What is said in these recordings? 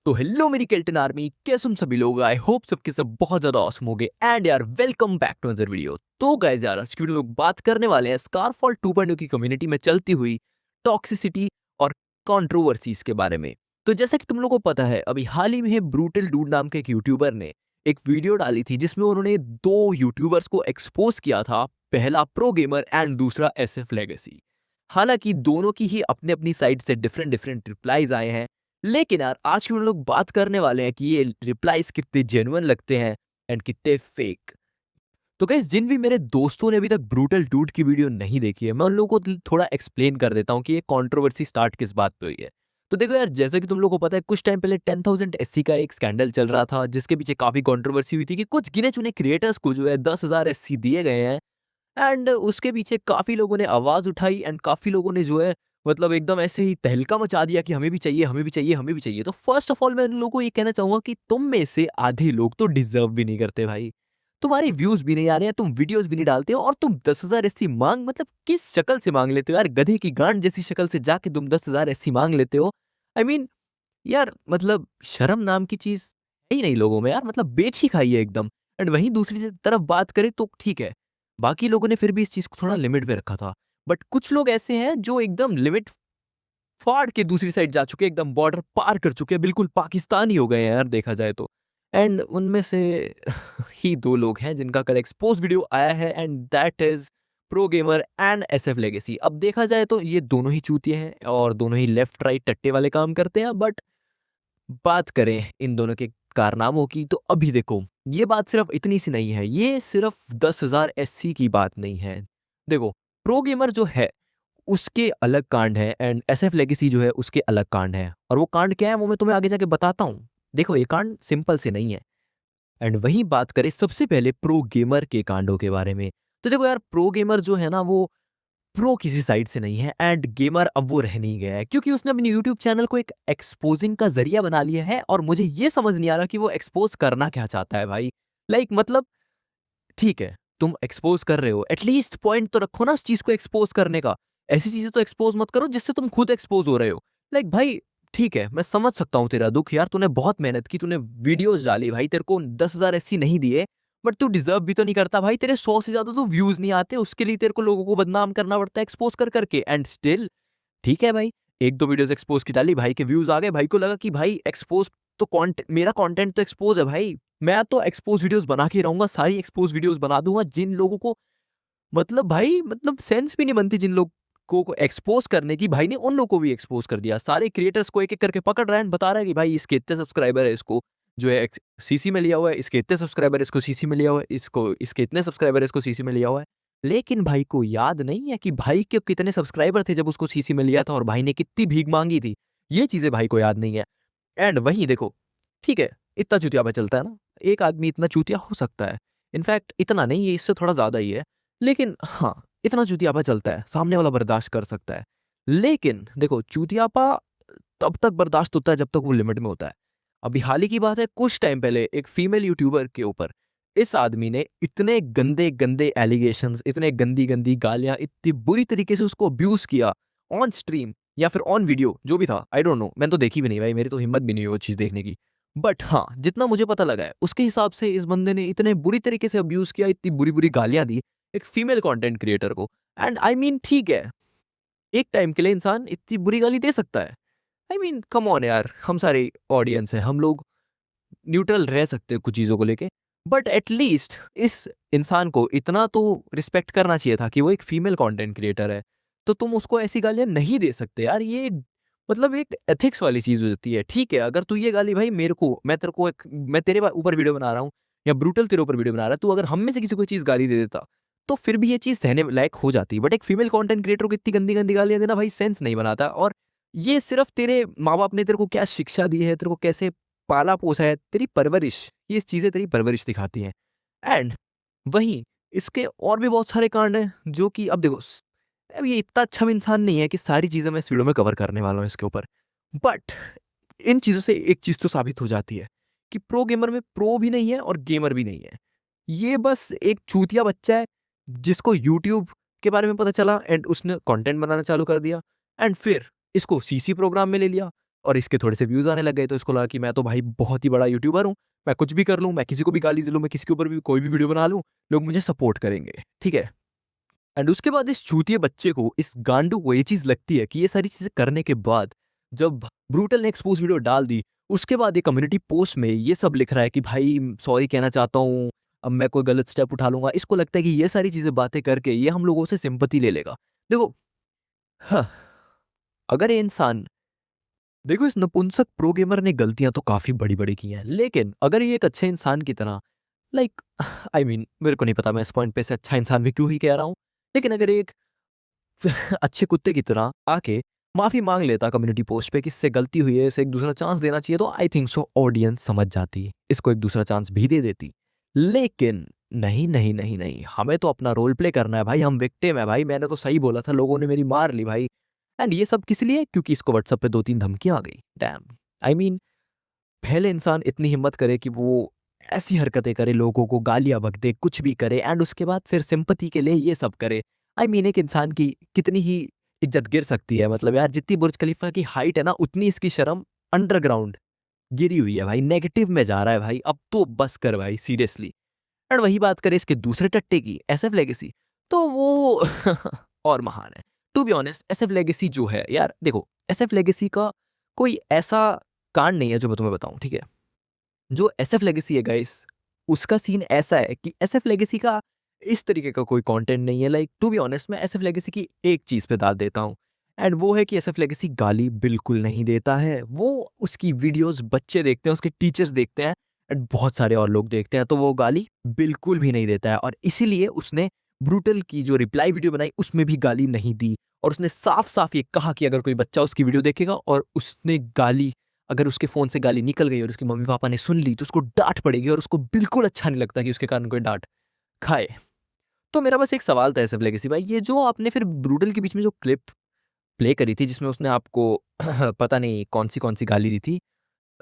तो हेलो मेरी Kelton army, कैसे तुम सभी लोग। आई होप सबके सब बहुत ज्यादा ऑसम हो गए एंड यार welcome back to another video. तो गाइस यार आज की वीडियो में लोग बात करने वाले हैं स्कारफॉल 2.0 की कम्युनिटी में चलती हुई टॉक्सिसिटी और कंट्रोवर्सीज के बारे में। तो जैसा कि तुम लोगों को पता है, अभी हाल ही में ब्रूटल डूड नाम के एक यूट्यूबर ने एक वीडियो डाली थी जिसमें उन्होंने दो यूट्यूबर्स को एक्सपोज किया था, पहला प्रो गेमर एंड दूसरा एसएफ लेगेसी। हालांकि दोनों की ही अपने अपनी साइड से डिफरेंट डिफरेंट रिप्लाईज आए हैं, लेकिन यार आज की हम लोग बात करने वाले हैं कि ये रिप्लाईज कितने जेन्युइन लगते हैं एंड कितने फेक। तो गाइस, जिन भी मेरे दोस्तों ने अभी तक ब्रूटल डूड की वीडियो नहीं देखी है, मैं उन लोगों को थोड़ा एक्सप्लेन कर देता हूँ कि ये कंट्रोवर्सी स्टार्ट किस बात पे हुई है। तो देखो यार, जैसा कि तुम लोगों को पता है, कुछ टाइम पहले 10,000 एससी का एक स्कैंडल चल रहा था जिसके पीछे काफी कंट्रोवर्सी हुई थी कि कुछ गिने चुने क्रिएटर्स को जो है 10,000 एससी दिए गए हैं। एंड उसके पीछे काफ़ी लोगों ने आवाज़ उठाई एंड काफ़ी लोगों ने जो है मतलब एकदम ऐसे ही तहलका मचा दिया कि हमें भी चाहिए, हमें भी चाहिए, हमें भी चाहिए। तो फर्स्ट ऑफ ऑल मैं इन लोगों को ये कहना चाहूँगा कि तुम में से आधे लोग तो डिज़र्व भी नहीं करते भाई। तुम्हारे व्यूज़ भी नहीं आ रहे हैं, तुम वीडियोज़ भी नहीं डालते हो और तुम 10,000 ऐसी माँग मतलब किस शक्ल से माँग लेते हो यार? गधे की गांड जैसी शक्ल से जाके तुम 10,000 ऐसी माँग लेते हो। आई I मीन यार, मतलब शर्म नाम की चीज़ है ही नहीं लोगों में यार, मतलब बेच ही खाई है एकदम। एंड वहीं दूसरी तरफ बात करें तो ठीक है, बाकी लोगों ने फिर भी इस चीज़ को थोड़ा लिमिट में रखा था। बट कुछ लोग ऐसे हैं जो एकदम लिमिट फाड़ के दूसरी साइड जा चुके हैं, एकदम बॉर्डर पार कर चुके हैं, बिल्कुल पाकिस्तानी हो गए हैं यार देखा जाए तो। एंड उनमें से ही 2 लोग हैं जिनका कल एक्सपोज़ वीडियो आया है and that is pro gamer and SF legacy. अब देखा जाए तो ये दोनों ही चूतिए हैं और दोनों ही लेफ्ट राइट टट्टे वाले काम करते हैं, बट बात करें इन दोनों के कारनामों की तो अभी देखो, ये बात सिर्फ इतनी सी नहीं है, ये सिर्फ 10,000 एससी की बात नहीं है। देखो, प्रो गेमर जो है उसके अलग कांड है एंड एसएफ लेगेसी जो है उसके अलग कांड है, और वो कांड क्या है वो मैं तुम्हें आगे जाके बताता हूँ। देखो, ये कांड सिंपल से नहीं है। एंड वहीं बात करें सबसे पहले प्रो गेमर के कांडों के बारे में, तो देखो यार, प्रो गेमर जो है ना वो प्रो किसी साइड से नहीं है एंड गेमर अब वो रह नहीं गया है, क्योंकि उसने अपने यूट्यूब चैनल को एक एक्सपोजिंग का जरिया बना लिया है और मुझे ये समझ नहीं आ रहा कि वो एक्सपोज करना क्या चाहता है भाई। मतलब ठीक है, तुम एक्सपोज कर रहे हो, एटलीस्ट पॉइंट तो रखो ना उस चीज को एक्सपोज करने का। ऐसी चीजें तो एक्सपोज मत करो जिससे तुम खुद एक्सपोज हो रहे हो। भाई, ठीक है, मैं समझ सकता हूँ तेरा दुख यार, तूने बहुत मेहनत की, तूने वीडियोस डाली भाई, तेरे को 10,000 ऐसी नहीं दिए, बट तू डिजर्व भी तो नहीं करता भाई। तेरे 100 से ज्यादा तो व्यूज नहीं आते, उसके लिए तेरे को लोगों को बदनाम करना पड़ता है एक्सपोज कर करके। एंड स्टिल ठीक है भाई, एक दो वीडियोस एक्सपोज की डाली, भाई के व्यूज आ गए, भाई को लगा कि भाई एक्सपोज तो कंटेंट, मेरा कंटेंट तो एक्सपोज है भाई, मैं तो एक्सपोज वीडियोस बना के रहूंगा, सारी एक्सपोज वीडियोस बना दूंगा। जिन लोगों को भाई सेंस भी नहीं बनती जिन लोगों को एक्सपोज करने की, भाई ने उन लोगों को भी एक्सपोज कर दिया। सारे क्रिएटर्स को एक एक करके पकड़ रहा है and बता रहा है कि भाई इसके इतने सब्सक्राइबर है, इसको जो है सीसी में लिया हुआ है, इसके इतने सब्सक्राइबर है, इसको सीसी में लिया हुआ है, इसको इसके इतने सब्सक्राइबर है, इसको सीसी में लिया हुआ है। लेकिन भाई को याद नहीं है कि भाई के कितने सब्सक्राइबर थे जब उसको सीसी में लिया था और भाई ने कितनी भीख मांगी थी। ये चीजें भाई को याद नहीं है। एंड वहीं देखो, ठीक है, इतना चूतियापा चलता है ना, एक आदमी इतना चूतिया हो सकता है। इनफैक्ट इतना नहीं, ये इससे थोड़ा ज्यादा ही है, लेकिन हाँ, इतना चूतियापा चलता है, सामने वाला बर्दाश्त कर सकता है। लेकिन देखो, चूतियापा तब तक बर्दाश्त होता है जब तक वो लिमिट में होता है। अभी हाल ही की बात है, कुछ टाइम पहले एक फीमेल यूट्यूबर के ऊपर इस आदमी ने इतने गंदे गंदे एलिगेशंस, इतने गंदी गंदी गालियां, इतनी बुरी तरीके से उसको अब्यूज किया ऑन स्ट्रीम या फिर ऑन वीडियो, जो भी था, आई डोंट नो, मैंने तो देखी भी नहीं भाई, मेरी तो हिम्मत भी नहीं हुई वो चीज देखने की। बट हाँ, जितना मुझे पता लगा है उसके हिसाब से इस बंदे ने इतने बुरी तरीके से अब्यूज किया, इतनी बुरी बुरी गालियां दी एक फीमेल कंटेंट क्रिएटर को। एंड आई मीन ठीक है, एक टाइम के लिए इंसान इतनी बुरी गाली दे सकता है। आई मीन कम ऑन यार, हम सारे ऑडियंस है, हम लोग न्यूट्रल रह सकते हैं कुछ चीज़ों को लेके। बट एटलीस्ट इस इंसान को इतना तो रिस्पेक्ट करना चाहिए था कि वो एक फीमेल कंटेंट क्रिएटर है, तो तुम उसको ऐसी गालियां नहीं दे सकते यार। ये एक एथिक्स वाली चीज हो जाती है। ठीक है, अगर तू ये गाली भाई मेरे को, मैं तेरे को मैं तेरे ऊपर वीडियो बना रहा हूँ या ब्रूटल तेरे ऊपर वीडियो बना रहा है, तू अगर हम में से किसी को चीज गाली दे देता तो फिर भी ये चीज सहने लायक हो जाती। बट एक फीमेल कंटेंट क्रिएटर को इतनी गंदी गंदी गालियां देना भाई सेंस नहीं बनाता। और ये सिर्फ तेरे माँ बाप ने तेरे को क्या शिक्षा दी है, तेरे को कैसे पाला पोसा है, तेरी परवरिश, ये चीजें तेरी परवरिश दिखाती हैं। एंड वहीं इसके और भी बहुत सारे कांड हैं जो कि अब देखो, अब ये इतना अच्छा भी इंसान नहीं है कि सारी चीजें मैं इस वीडियो में कवर करने वाला हूँ इसके ऊपर। बट इन चीजों से एक चीज तो साबित हो जाती है कि प्रो गेमर में प्रो भी नहीं है और गेमर भी नहीं है। ये बस एक चूतिया बच्चा है जिसको यूट्यूब के बारे में पता चला एंड उसने कंटेंट बनाना चालू कर दिया एंड फिर इसको सीसी प्रोग्राम में ले लिया। और इसके थोड़े से व्यूज़ आने लग गए, तो इसको लगा कि मैं तो भाई बहुत ही बड़ा यूट्यूबर हूँ, मैं कुछ भी कर लूँ, मैं किसी को भी गाली दे लूँ, मैं किसी के ऊपर भी कोई भी वीडियो बना लूँ, लोग मुझे सपोर्ट करेंगे, ठीक है? एंड उसके बाद इस चूतिए बच्चे को, इस गांडू को ये चीज़ लगती है कि ये सारी चीज़ें करने के बाद, जब ब्रूटल ने एक्सपोज़ वीडियो डाल दी, उसके बाद ये कम्युनिटी पोस्ट में ये सब लिख रहा है कि भाई सॉरी कहना चाहता हूँ, अब मैं कोई गलत स्टेप उठा लूँगा। इसको लगता है कि ये सारी चीज़ें बातें करके ये हम लोगों से सिंपैथी ले लेगा। देखो, हाँ, अगर ये इंसान, देखो इस नपुंसक प्रो गेमर ने गलतियाँ तो काफ़ी बड़ी-बड़ी की हैं, लेकिन अगर ये एक अच्छे इंसान की तरह, लाइक आई मीन मेरे को नहीं पता मैं इस पॉइंट पे से अच्छा इंसान भी क्यों ही कह रहा हूँ। लेकिन अगर एक अच्छे कुत्ते की तरह आके माफ़ी माँग लेता कम्युनिटी पोस्ट पे कि इससे गलती हुई है, इसे एक दूसरा चांस देना चाहिए, तो आई थिंक सो ऑडियंस समझ जाती, इसको एक दूसरा चांस भी दे देती। लेकिन नहीं, नहीं, नहीं, नहीं, हमें तो अपना रोल प्ले करना है भाई, हम विक्टिम है भाई, मैंने तो सही बोला था, लोगों ने मेरी मार ली भाई। एंड ये सब किस लिए? क्योंकि इसको व्हाट्सएप पे 2-3 धमकियाँ आ गई। डैम! आई मीन पहले इंसान इतनी हिम्मत करे कि वो ऐसी हरकतें करे, लोगों को गालियाँ बक दे, कुछ भी करे, एंड उसके बाद फिर सिंपैथी के लिए ये सब करे। आई मीन एक इंसान की कितनी ही इज़्ज़त गिर सकती है, मतलब यार जितनी बुर्ज खलीफा की हाइट है ना, उतनी इसकी शर्म अंडरग्राउंड गिरी हुई है भाई, नेगेटिव में जा रहा है भाई, अब तो बस कर भाई सीरियसली। एंड वही बात करें इसके दूसरे टट्टे की, एसएफ लेगेसी, तो वो और महान है। To be honest SF legacy जो है यार, देखो एसएफ लेगेसी का कोई ऐसा कांड नहीं है जो मैं तुम्हें बताऊँ, ठीक है? जो एसएफ लेगेसी है गाइस, उसका सीन ऐसा है कि एसएफ लेगेसी का इस तरीके का कोई कंटेंट नहीं है। लाइक टू बी ऑनेस्ट मैं एसएफ लेगेसी की एक चीज़ पे दाद देता हूँ, एंड वो है कि एसएफ लेगेसी गाली बिल्कुल नहीं देता है। वो उसकी वीडियोज़ बच्चे देखते हैं, उसके टीचर्स देखते हैं, एंड बहुत सारे और लोग देखते हैं, तो वो गाली बिल्कुल भी नहीं देता है, और इसीलिए उसने ब्रूटल की जो रिप्लाई वीडियो बनाई उसमें भी गाली नहीं दी, और उसने साफ-साफ ये कहा कि अगर कोई बच्चा उसकी वीडियो देखेगा और उसने गाली, अगर उसके फ़ोन से गाली निकल गई और उसके मम्मी-पापा ने सुन ली, तो उसको डाँट पड़ेगी, और उसको बिल्कुल अच्छा नहीं लगता कि उसके कारण कोई डाँट खाए। तो मेरा बस एक सवाल था एसएफ लेगेसी भाई, ये जो आपने फिर ब्रूटल के बीच में जो क्लिप प्ले करी थी, जिसमें उसने आपको पता नहीं कौन-सी गाली दी थी,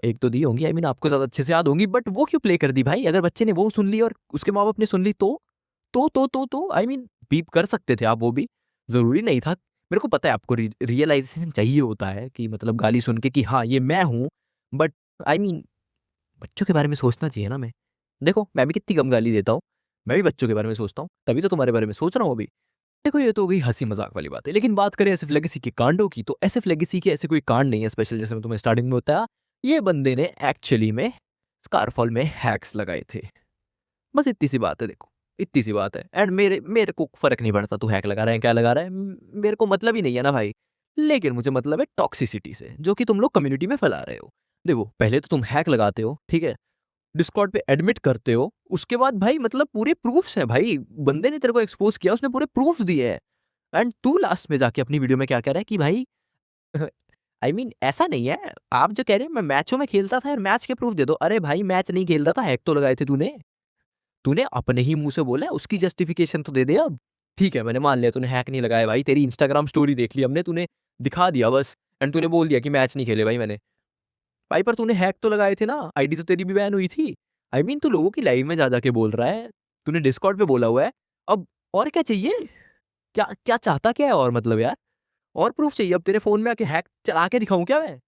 एक तो दी होंगी, आई मीन आपको ज़्यादा अच्छे से याद होंगी, बट वो क्यों प्ले कर दी भाई? अगर बच्चे ने वो सुन ली और उसके माँ-बाप ने सुन ली तो? आई मीन बीप कर सकते थे आप वो भी, ज़रूरी नहीं था। मेरे को पता है आपको रियलाइज़ेशन चाहिए होता है कि मतलब गाली सुन के कि हाँ, ये मैं हूँ, बट आई मीन बच्चों के बारे में सोचना चाहिए ना मैं। देखो, मैं भी कितनी कम गाली देता हूँ, मैं भी बच्चों के बारे में सोचता हूँ, तभी तो तुम्हारे बारे में सोच रहा हूँ अभी। देखो, ये तो हो गई हँसी-मज़ाक वाली बातें, लेकिन बात करें एसएफ लेगेसी के कांडों की, तो एसएफ लेगेसी के ऐसे कोई कांड नहीं है स्पेशल, जैसे मैं तुम्हें स्टार्टिंग में बताया। ये बंदे ने एक्चुअली में स्कारफॉल में हैक्स लगाए थे। बस इतनी सी बात है देखो, इतनी सी बात है, एंड मेरे मेरे को फ़र्क नहीं पड़ता तू हैक लगा रहा है, क्या लगा रहा है, मेरे को मतलब ही नहीं है ना भाई। लेकिन मुझे मतलब है टॉक्सिसिटी से, जो कि तुम लोग कम्युनिटी में फैला रहे हो। देखो, पहले तो तुम हैक लगाते हो, ठीक है? डिस्कॉर्ड पे एडमिट करते हो, उसके बाद भाई मतलब पूरे प्रूफ्स हैं भाई, बंदे ने तेरे को एक्सपोज़ किया, उसने पूरे प्रूफ्स दिए हैं, एंड तू लास्ट में जाके अपनी वीडियो में क्या कह रहा है कि भाई आई मीन ऐसा नहीं है, आप जो कह रहे हैं मैं मैचों में खेलता था यार, मैच के प्रूफ दे दो। अरे भाई मैच नहीं खेलता था, हैक तो लगाए थे तूने। तूने अपने ही मुँह से बोला है, उसकी जस्टिफिकेशन तो दे दे अब। ठीक है, मैंने मान लिया तूने हैक नहीं लगाया भाई, तेरी इंस्टाग्राम स्टोरी देख ली हमने, तूने दिखा दिया बस, एंड तूने बोल दिया कि मैच नहीं खेले भाई मैंने। भाई पर तूने हैक तो लगाए थे ना, आईडी तो तेरी भी बैन हुई थी। आई मीन तू लोगों की लाइव में जा-जा के बोल रहा है, तूने डिस्कॉर्ड पे बोला हुआ है, अब और क्या चाहिए? क्या क्या चाहता क्या है और मतलब यार? और प्रूफ चाहिए अब तेरे फ़ोन में आके हैक चला के दिखाऊँ क्या मैं?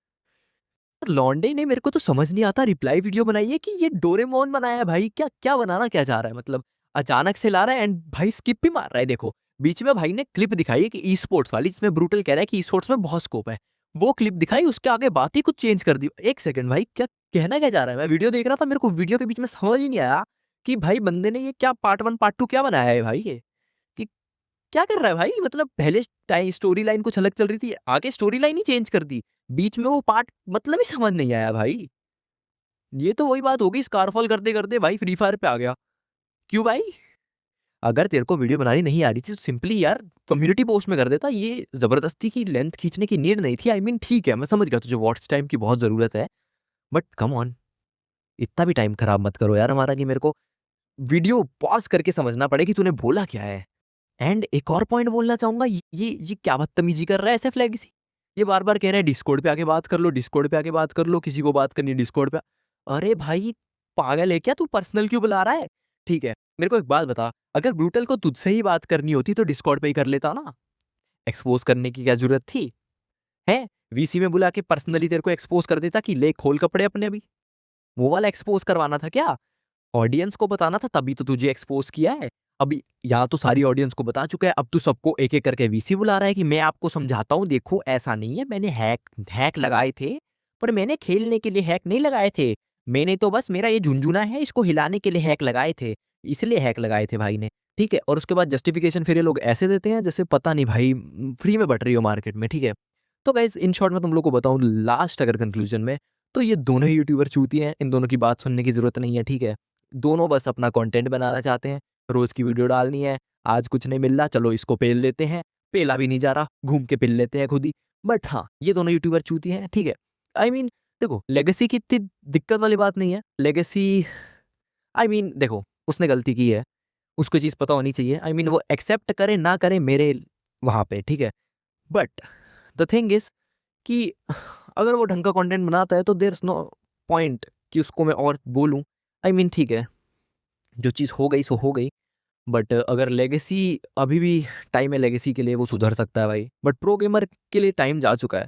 लौंडे ने, मेरे को तो समझ नहीं आता, रिप्लाई वीडियो बनाई है कि ये डोरेमोन बनाया है भाई, क्या क्या बनाना क्या चाह रहा है मतलब? अचानक से ला रहा है, एंड भाई स्किप भी मार रहा है देखो। बीच में भाई ने क्लिप दिखाई है कि ई-स्पोर्ट्स वाली, जिसमें ब्रूटल कह रहा है कि ई-स्पोर्ट्स में बहुत स्कोप है। वो क्लिप दिखाई, उसके आगे बात ही कुछ चेंज कर दी। 1 सेकंड भाई, क्या कहना क्या चाह रहा है? मैं वीडियो देख रहा था, मेरे को वीडियो के बीच में समझ ही नहीं आया कि भाई बंदे ने ये क्या पार्ट 1 पार्ट 2 क्या बनाया है भाई ये? कि क्या कर रहा है भाई? मतलब पहले स्टोरी लाइन कुछ अलग चल रही थी, आगे स्टोरी लाइन ही चेंज कर दी। बीच में वो पार्ट मतलब ही समझ नहीं आया भाई। ये तो वही बात हो गई, स्कारफॉल करते-करते भाई फ्री फायर पे आ गया। क्यों भाई? अगर तेरे को वीडियो बनानी नहीं आ रही थी तो सिंपली यार कम्युनिटी पोस्ट में कर देता। ये ज़बरदस्ती की लेंथ खींचने की नीड नहीं थी। आई मीन ठीक है, मैं समझ गया तुझे वॉच टाइम की बहुत ज़रूरत है, बट कम ऑन, इतना भी टाइम खराब मत करो यार हमारा कि मेरे को वीडियो पॉज़ करके समझना पड़े कि तूने बोला क्या है। एंड एक और पॉइंट बोलना चाहूँगा, ये क्या बदतमीज़ी कर रहा है एसएफ लेगेसी? ये बार-बार कह रहा है डिस्कॉर्ड पे आके बात कर लो, डिस्कॉर्ड पे आके बात कर लो, किसी को बात करनी है डिस्कॉर्ड पे। अरे भाई पागल है क्या तू? पर्सनल क्यों बुला रहा है? ठीक है, मेरे को एक बात बता, अगर ब्रूटल को तुझसे ही बात करनी होती तो डिस्कॉर्ड पे ही कर लेता ना? एक्सपोज़ करने की क्या ज़रूरत थी? हैं? वीसी में बुला के पर्सनली तेरे को एक्सपोज कर देता कि ले खोल कपड़े अपने अभी। वो वाला एक्सपोज करवाना था क्या? ऑडियंस को बताना था, तभी तो तुझे एक्सपोज किया है। अभी यहाँ तो सारी ऑडियंस को बता चुका है, अब तू सबको एक एक करके वीसी बुला रहा है कि मैं आपको समझाता हूँ, देखो ऐसा नहीं है, मैंने हैक लगाए थे, पर मैंने खेलने के लिए हैक नहीं लगाए थे। मैंने तो बस, मेरा ये झुनझुना है, इसको हिलाने के लिए हैक लगाए थे, इसलिए हैक लगाए थे भाई ने। ठीक है, और उसके बाद जस्टिफिकेशन फिर ये लोग ऐसे देते हैं जैसे पता नहीं भाई फ्री में बट रही हो मार्केट में। ठीक है, तो गाइस इन शॉर्ट में तुम लोग को बताऊं लास्ट अगर कंक्लूजन में, तो ये दोनों ही यूट्यूबर चूती हैं, इन दोनों की बात सुनने की जरूरत नहीं है। ठीक है, दोनों बस अपना कंटेंट बनाना चाहते हैं, रोज की वीडियो डालनी है, आज कुछ नहीं मिल रहा चलो इसको पेल देते हैं, पेला भी नहीं जा रहा घूम के पेल लेते हैं खुद ही। बट हाँ, ये दोनों यूट्यूबर चूती हैं। ठीक है, आई मीन देखो लेगेसी की इतनी दिक्कत वाली बात नहीं है। लेगेसी देखो उसने गलती की है, उसको चीज़ पता होनी चाहिए। वो एक्सेप्ट करे ना करे मेरे वहाँ पे, ठीक है, बट द थिंग इज कि अगर वो ढंग का कंटेंट बनाता है तो देयर इज नो पॉइंट कि उसको मैं और बोलूँ। ठीक है, जो चीज़ हो गई सो हो गई, बट अगर लेगेसी अभी भी टाइम है लेगेसी के लिए, वो सुधर सकता है भाई। बट प्रो गेमर के लिए टाइम जा चुका है,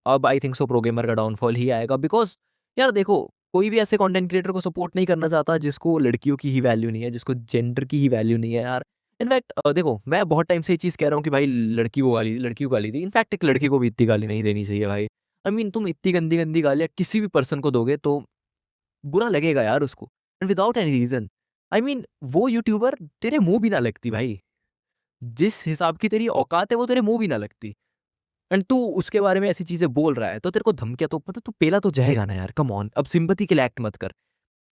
अब I think so pro gamer का डाउनफॉल ही आएगा। बिकॉज यार देखो, कोई भी ऐसे कंटेंट क्रिएटर को सपोर्ट नहीं करना चाहता जिसको लड़कियों की ही वैल्यू नहीं है, जिसको जेंडर की ही वैल्यू नहीं है यार। इनफैक्ट देखो, मैं बहुत टाइम से ये चीज़ कह रहा हूँ कि भाई लड़की को गाली दी। इनफैक्ट एक लड़के को भी इतनी गाली नहीं देनी चाहिए भाई। तुम इतनी गंदी गंदी गालियाँ किसी भी पर्सन को दोगे तो बुरा लगेगा यार उसको, एंड विदाउट एनी रीजन। वो यूट्यूबर तेरे मुंह भी ना लगती भाई, जिस हिसाब की तेरी औकात है वो तेरे मुंह भी ना लगती, एंड तू उसके बारे में ऐसी चीजें बोल रहा है तो तेरे को धमकिया तो मतलब तू पेला तो जाएगा ना यार। कम ऑन, अब सिंपैथी के लिए एक्ट मत कर।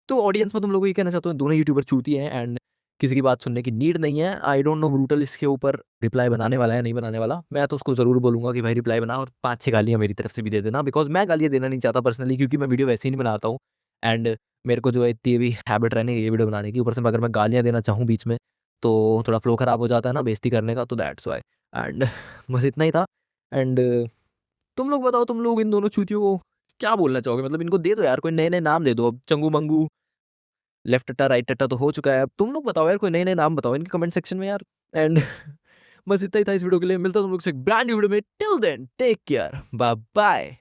तो ऑडियंस में तुम लोगों को ये कहना चाहता हूँ, दोनों यूट्यूबर चूती हैं एंड किसी की बात सुनने की नीड नहीं है। आई डोंट नो ब्रूटल इसके ऊपर रिप्लाई बनाने वाला है नहीं बनाने वाला। मैं तो उसको जरूर बोलूंगा कि भाई रिप्लाई बना, और 5-6 गालियां मेरी तरफ से भी दे देना, बिकॉज मैं गालियां देना नहीं चाहता पर्सनली, क्योंकि मैं वीडियो वैसे ही नहीं बनाता हूँ। एंड मेरे को जो है इतनी भी हैबिट रहने ये वीडियो बनाने की, ऊपर से अगर मैं गालियां देना चाहूँ बीच में तो थोड़ा फ्लो खराब हो जाता है ना बेइज्जती करने का, तो दैट्स वाई। एंड बस इतना ही था। एंड तुम लोग बताओ, तुम लोग इन दोनों चूतियों को क्या बोलना चाहोगे? मतलब इनको दे दो यार, कोई नए नए नाम दे दो। अब चंगू मंगू, लेफ्ट टट्टा राइट टट्टा तो हो चुका है, अब तुम लोग बताओ यार, कोई नए नए नाम बताओ इनके कमेंट सेक्शन में यार। एंड बस इतना ही था इस वीडियो के लिए, मिलता हूं तुम लोग से एक ब्रांड न्यू वीडियो में। Till then take care, bye bye.